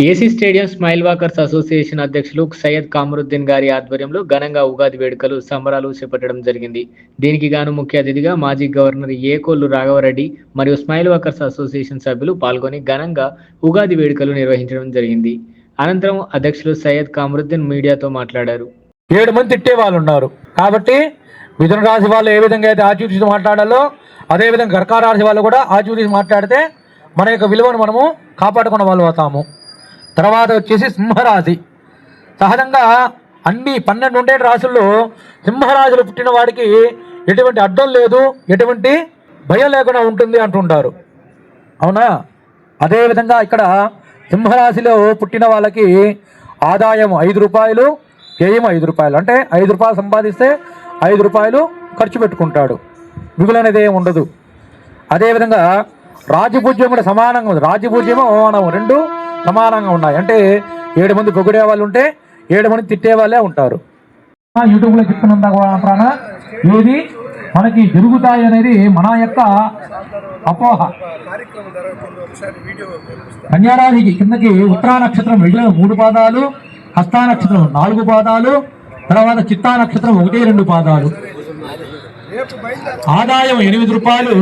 AC stadium smile walkers association అధ్యక్షులు సయ్యద్ కామరుద్దీన్ గారి ఆధ్వర్యంలో ఘనంగా ఉగాది వేడుకలు సంబరాలు చేపట్టడం జరిగింది. దీనికి గాను ముఖ్య అతిథిగా మాజీ గవర్నర్ ఏకోలు రాఘవరెడ్డి మరియు స్మైల్ వాకర్స్ అసోసియేషన్ సభ్యులు పాల్గొని ఘనంగా ఉగాది వేడుకలు నిర్వహించడం జరిగింది. అనంతరం అధ్యక్షులు సయ్యద్ కామరుద్దీన్ మీడియాతో మాట్లాడారు. 7 మంది తిట్టే వాళ్ళు ఉన్నారు కాబట్టి మిథున రాశి వాళ్ళు ఏ విధంగా అయితే ఆచూర్చి మాట్లాడాలో అదేవిధంగా కర్కాట రాశి వాళ్ళు కూడా ఆచూర్చి మాట్లాడితే మన యొక్క విలువను మనము కాపాడుకున్న వాళ్ళు అవుతాము. తర్వాత వచ్చేసి సింహరాశి. సహజంగా అన్ని 12 ఉండే రాశుల్లో సింహరాశులు పుట్టిన వాడికి ఎటువంటి అడ్డం లేదు, ఎటువంటి భయం లేకుండా ఉంటుంది అంటుంటారు. అవునా? అదేవిధంగా ఇక్కడ సింహరాశిలో పుట్టిన వాళ్ళకి ఆదాయం 5 రూపాయలు, వ్యయం 5 రూపాయలు. అంటే 5 రూపాయలు సంపాదిస్తే 5 రూపాయలు ఖర్చు పెట్టుకుంటాడు, మిగులనేది ఏమి ఉండదు. అదేవిధంగా రాజపూజ్యం కూడా సమానంగా ఉంది. రాజపూజ్యము అవమానం 2 సమానంగా ఉన్నాయి. అంటే 7 మంది పొగిడే వాళ్ళు ఉంటే 7 మంది తిట్టే వాళ్ళే ఉంటారు. యూట్యూబ్లో చెప్తున్నంత ప్రాణ ఏది మనకి జరుగుతాయి అనేది మన యొక్క అపోహ. కన్యారాశికి కిందకి ఉత్తరా నక్షత్రం 3 పాదాలు, హస్తా నక్షత్రం 4 పాదాలు, తర్వాత చిత్తా నక్షత్రం 1-2 పాదాలు. ఆదాయం 8 రూపాయలు,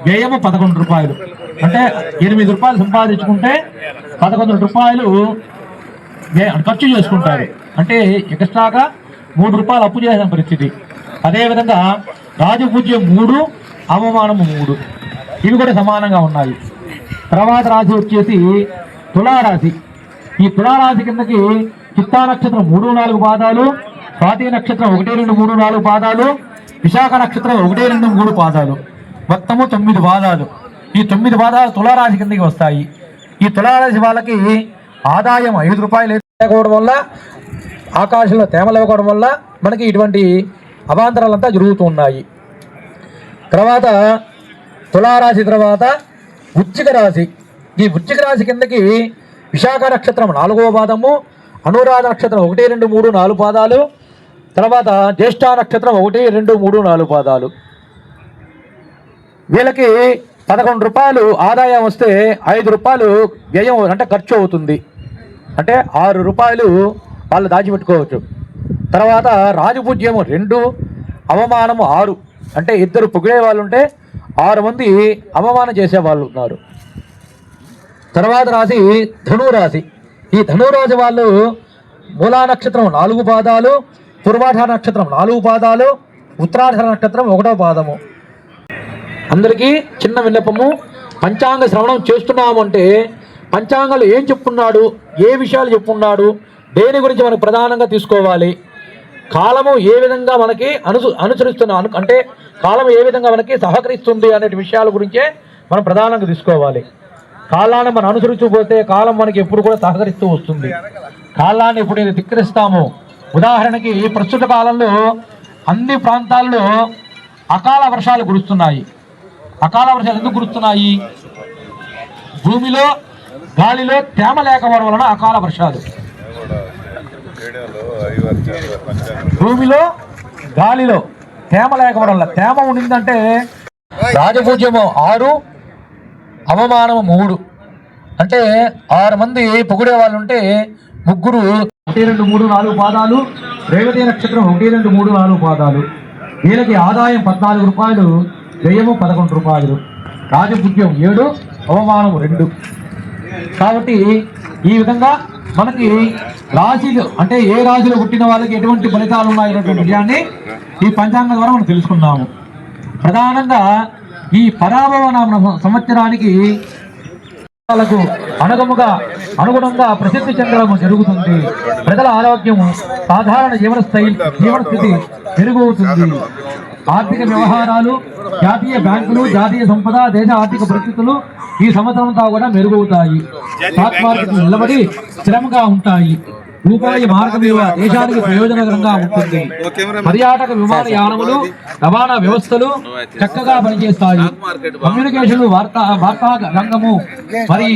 వ్యయము 11 రూపాయలు. అంటే 8 రూపాయలు సంపాదించుకుంటే 11 రూపాయలు ఖర్చు చేసుకుంటారు. అంటే ఎక్స్ట్రాగా 3 రూపాయలు అప్పు చేసిన పరిస్థితి. అదేవిధంగా రాజపూజ్యం 3, అవమానం 3, ఇవి కూడా సమానంగా ఉన్నాయి. తర్వాత రాశి వచ్చేసి తులారాశి. ఈ తులారాశి కిందకి చిత్తా నక్షత్రం 3-4 పాదాలు, స్వాతి నక్షత్రం 1-2-3-4 పాదాలు, విశాఖ నక్షత్రం 1-2-3 పాదాలు, మొత్తము 9 పాదాలు. ఈ 9 పాదాలు తులారాశి కిందకి వస్తాయి. ఈ తులారాశి వాళ్ళకి ఆదాయం 5 రూపాయలు లేకపోవడం వల్ల, ఆకాశంలో తేమ లేకపోవడం వల్ల మనకి ఇటువంటి అవాంతరాలంతా జరుగుతూ ఉన్నాయి. తర్వాత తులారాశి తర్వాత వృశ్చిక రాశి. ఈ వృశ్చిక రాశి కిందకి విశాఖ నక్షత్రం 4వ పాదము, అనురాధ నక్షత్రం 1-2-3-4 పాదాలు, తర్వాత జ్యేష్ఠ నక్షత్రం 1-2-3-4 పాదాలు. వీళ్ళకి 11 రూపాయలు ఆదాయం వస్తే 5 రూపాయలు వ్యయం అంటే ఖర్చు అవుతుంది. అంటే 6 రూపాయలు వాళ్ళు దాచిపెట్టుకోవచ్చు. తర్వాత రాజపూజ్యము 2, అవమానము 6. అంటే 2 పొగిడే వాళ్ళు ఉంటే 6 మంది అవమానం చేసే వాళ్ళు ఉన్నారు. తర్వాత రాశి ధనురాశి. ఈ ధనురాశి వాళ్ళు మూలా నక్షత్రం 4 పాదాలు, పూర్వాషాఢ నక్షత్రం 4 పాదాలు, ఉత్తరాషాఢ నక్షత్రం 1వ పాదము. అందరికీ చిన్న విన్నపము, పంచాంగ శ్రవణం చేస్తున్నాము అంటే పంచాంగాలు ఏం చెప్పున్నాడు, ఏ విషయాలు చెప్పున్నాడు, దేని గురించి మనకు ప్రధానంగా తీసుకోవాలి, కాలము ఏ విధంగా మనకి అనుసరిస్తున్నా అంటే కాలం ఏ విధంగా మనకి సహకరిస్తుంది అనే విషయాల గురించే మనం ప్రధానంగా తీసుకోవాలి. కాలాన్ని మనం అనుసరించకపోతే కాలం మనకి ఎప్పుడు కూడా సహకరిస్తూ వస్తుంది. కాలాన్ని ఎప్పుడు ధిక్కరిస్తామో, ఉదాహరణకి ప్రస్తుత కాలంలో అన్ని ప్రాంతాల్లో అకాల వర్షాలు కురుస్తున్నాయి. అకాల వర్షాలు ఎందుకు కురుస్తున్నాయి? భూమిలో గాలిలో తేమ లేకపోవడం వలన అకాల వర్షాలు. భూమిలో గాలిలో తేమ లేకపోవడం వల్ల, తేమ ఉండిందంటే రాజపూజ్యము 6, అవమానము 3. అంటే 6 మంది పొగిడే వాళ్ళు ఉంటే 3 1-2-3-4 పాదాలు, రేవతి నక్షత్రం 1-2-3-4 పాదాలు. వీళ్ళకి ఆదాయం 14 రూపాయలు, వ్యయము 11 రూపాయలు. రాజపూజ్యం 7, అవమానం 2. కాబట్టి ఈ విధంగా మనకి రాశిలు అంటే ఏ రాశిలో పుట్టిన వాళ్ళకి ఎటువంటి ఫలితాలు ఉన్నాయనేటువంటి విషయాన్ని ఈ పంచాంగం ద్వారా మనం తెలుసుకున్నాము. ప్రధానంగా ఈ పరాభవ సంవత్సరానికి వాళ్ళకు అనుగుణంగా ప్రసిద్ధి చెందడం జరుగుతుంది. ప్రజల ఆరోగ్యము, సాధారణ జీవనస్థితి మెరుగవుతుంది. ఆర్థిక వ్యవహారాలు, జాతీయ బ్యాంకులు, జాతీయ సంపద, దేశ ఆర్థిక పరిస్థితులు ఈ సంవత్సరంతో కూడా మెరుగవుతాయి. స్టాక్ మార్కెట్లు నిలబడి స్థిరంగా ఉంటాయి. రూపాయి మార్గ విలువ దేశానికి ప్రయోజనకరంగా ఉంటుంది. పర్యాటక విమానయానములు, రవాణా వ్యవస్థలు చక్కగా పనిచేస్తాయి. కమ్యూనికేషన్, వార్తా రంగము వారి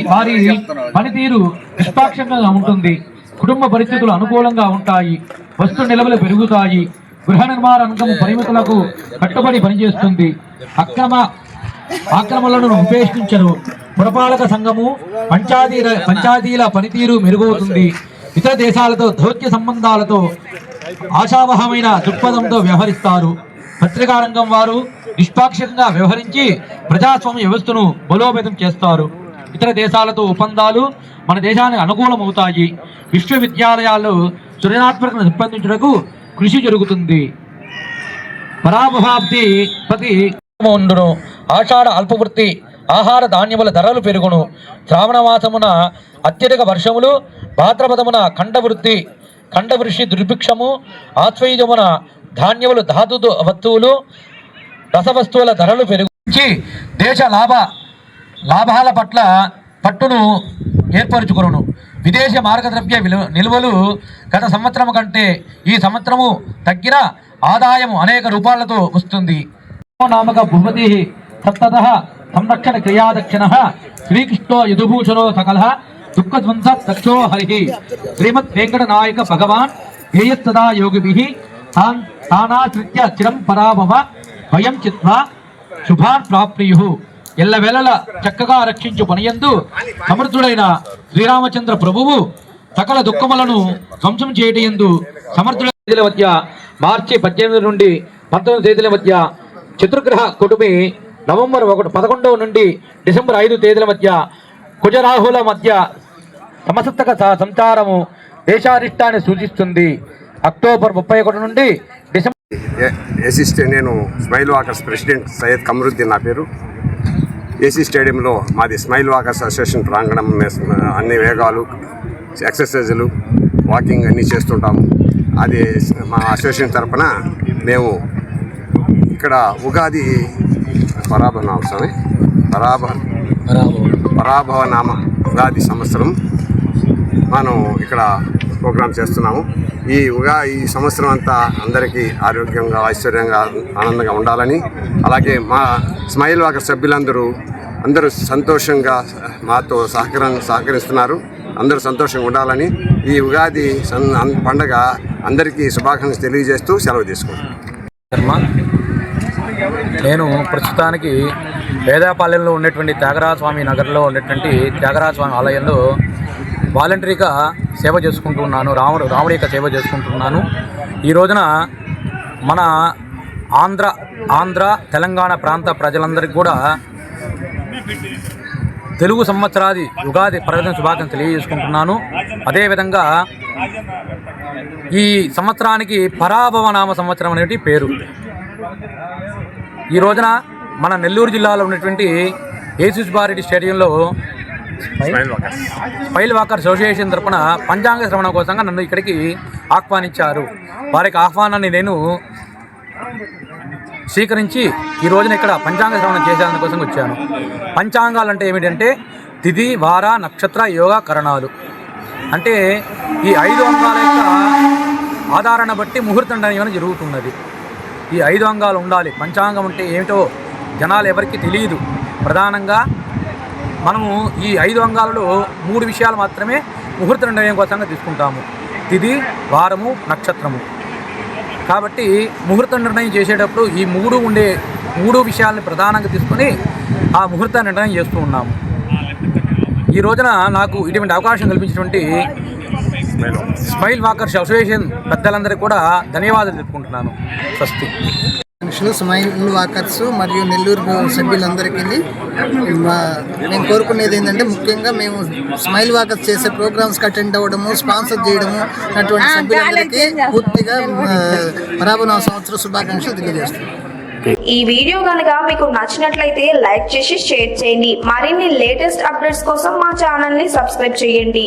పనితీరు నిష్పాక్షంగా ఉంటుంది. కుటుంబ పరిస్థితులు అనుకూలంగా ఉంటాయి. వస్తు నిల్వలు పెరుగుతాయి. గృహ నిర్మాణ రంగము పరిమితులకు కట్టుబడి పనిచేస్తుంది. ఆక్రమణలను ఉపేక్షించరు. పురపాలక సంఘము పంచాయతీల పనితీరు మెరుగవుతుంది. ఇతర దేశాలతో దౌత్య సంబంధాలతో ఆశావహమైన దృక్పథంతో వ్యవహరిస్తారు. పత్రికా రంగం వారు నిష్పాక్షికంగా వ్యవహరించి ప్రజాస్వామ్య వ్యవస్థను బలోపేతం చేస్తారు. ఇతర దేశాలతో ఒప్పందాలు మన దేశానికి అనుకూలమవుతాయి. విశ్వవిద్యాలయాల్లో సృజనాత్మకతను పెంపొందించుటకు కృషి జరుగుతుంది. పరాభవాబ్ది ప్రతి ఉండును. ఆషాఢ అల్పవృత్తి ఆహార ధాన్యముల ధరలు పెరుగును. శ్రావణ మాసమున అత్యధిక వర్షములు, భాద్రపదమున ఖండవృష్టి దుర్భిక్షము, ఆశ్వయుజమున ధాన్యములు ధాతు వస్తువులు రసవస్తువుల ధరలు పెరిగించి దేశ లాభాల పట్ల పట్టును ఏర్పరచుకొనును. విదేశ మార్గద్రవ్య నిల్వలు గత సంవత్సరం కంటే ఈ సంవత్సరము తగ్గిన ఆదాయము అనేక రూపాలతో వస్తుంది. నామక భూపతి సప్తత సంరక్షణ క్రియాదక్షిణ శ్రీకృష్ణో యదుభూషణో సకల దుఃఖధ్వంస దక్షో హరి శ్రీమద్ వెంకట నాయక భగవాన్ ధ్యేయస్తదా యోగిభిః తానాశ్రిత్య చిరం పరాభవ భయం చిత్వా శుభాన్ ప్రాప్నుయుః. ఎల్లవేళల చక్కగా రక్షించు పనియందు సమర్థుడైన శ్రీరామచంద్ర ప్రభువు సకల దుఃఖములను ధ్వంసం చేయటయందు సమర్థుల తేదీల మధ్య మార్చి 18 నుండి 19 తేదీల మధ్య చతుర్గ్రహ కుటుంబి నవంబర్ 11 నుండి డిసెంబర్ 5 తేదీల మధ్య కుజరాహుల మధ్య సమసప్తక సంచారము దేశారిష్టాన్ని సూచిస్తుంది. అక్టోబర్ 31 నుండి డిసెంబర్ నేను smile walkers president Syed Qamaruddin నా పేరు. ఏసీ స్టేడియంలో మాది స్మైల్ వాకర్స్ అసోసియేషన్ ప్రాంగణం. అన్ని వేగాలు, ఎక్సర్సైజులు, వాకింగ్ అన్నీ చేస్తుంటాము. అది మా అసోసియేషన్ తరఫున మేము ఇక్కడ ఉగాది పరాభవ నామ ఉగాది సంవత్సరం మనం ఇక్కడ ప్రోగ్రాం చేస్తున్నాము. ఈ సంవత్సరం అంతా అందరికీ ఆరోగ్యంగా, ఐశ్వర్యంగా, ఆనందంగా ఉండాలని, అలాగే మా స్మైల్ వాకర్ సభ్యులందరూ సంతోషంగా మాతో సహకరిస్తున్నారు. అందరూ సంతోషంగా ఉండాలని ఈ ఉగాది పండగ అందరికీ శుభాకాంక్షలు తెలియజేస్తూ సెలవు తీసుకుంటాం. నేను ప్రస్తుతానికి వేదాపాలెంలో ఉన్నటువంటి త్యాగరాజస్వామి నగర్లో ఉన్నటువంటి త్యాగరాజస్వామి ఆలయంలో వాలంటరీగా సేవ చేసుకుంటున్నాను. రాముడి యొక్క సేవ చేసుకుంటున్నాను. ఈ రోజున మన ఆంధ్ర తెలంగాణ ప్రాంత ప్రజలందరికీ కూడా తెలుగు సంవత్సరాది ఉగాది పర్వదిన శుభాకాంక్షలు తెలియజేసుకుంటున్నాను. అదేవిధంగా ఈ సంవత్సరానికి పరాభవనామ సంవత్సరం అనేటి పేరు. ఈ రోజున మన నెల్లూరు జిల్లాలో ఉన్నటువంటి ఏసుబారెడ్డి స్టేడియంలో స్మైల్ వాకర్ అసోసియేషన్ తరఫున పంచాంగ శ్రవణం కోసంగా నన్ను ఇక్కడికి ఆహ్వానించారు. వారికి ఆహ్వానాన్ని నేను స్వీకరించి ఈ రోజున ఇక్కడ పంచాంగ శ్రవణం చేసేందుకోసం వచ్చాను. పంచాంగాలు అంటే ఏమిటంటే తిథి, వార, నక్షత్ర, యోగ, కరణాలు. అంటే ఈ 5 అంగాల యొక్క ఆధారాన్ని బట్టి ముహూర్తం నిర్ణయం జరుగుతున్నది. ఈ 5 అంగాలు ఉండాలి. పంచాంగం అంటే ఏమిటో జనాలు ఎవరికి తెలియదు. ప్రధానంగా మనము ఈ 5 అంగాలలో 3 విషయాలు మాత్రమే ముహూర్త నిర్ణయం కోసంగా తీసుకుంటాము: తిథి, వారము, నక్షత్రము. కాబట్టి ముహూర్త నిర్ణయం చేసేటప్పుడు ఈ 3 విషయాలని ప్రధానంగా తీసుకొని ఆ ముహూర్త నిర్ణయం చేస్తూ ఉన్నాము. ఈ రోజున నాకు ఇటువంటి అవకాశం కల్పించినటువంటి స్మైల్ వాకర్స్ అసోసియేషన్ పెద్దలందరికీ కూడా ధన్యవాదాలు తెలుపుకుంటున్నాను. స్వస్తి. స్మైల్ వాకర్స్ మరియు నెల్లూరు సభ్యులందరికీ మేము కోరుకునేది ఏంటంటే, ముఖ్యంగా మేము స్మైల్ వాకర్స్ చేసే ప్రోగ్రామ్స్కి అటెండ్ అవ్వడము, స్పాన్సర్ చేయడము అటువంటి సభ్యులందరికీ పూర్తిగా పరాభవ సంవత్సర శుభాకాంక్షలు తెలియజేస్తున్నాం. ఈ వీడియో కనుక మీకు నచ్చినట్లయితే లైక్ చేసి షేర్ చేయండి. మరిన్ని లేటెస్ట్ అప్డేట్స్ కోసం మా ఛానల్ ని సబ్స్క్రైబ్ చేయండి.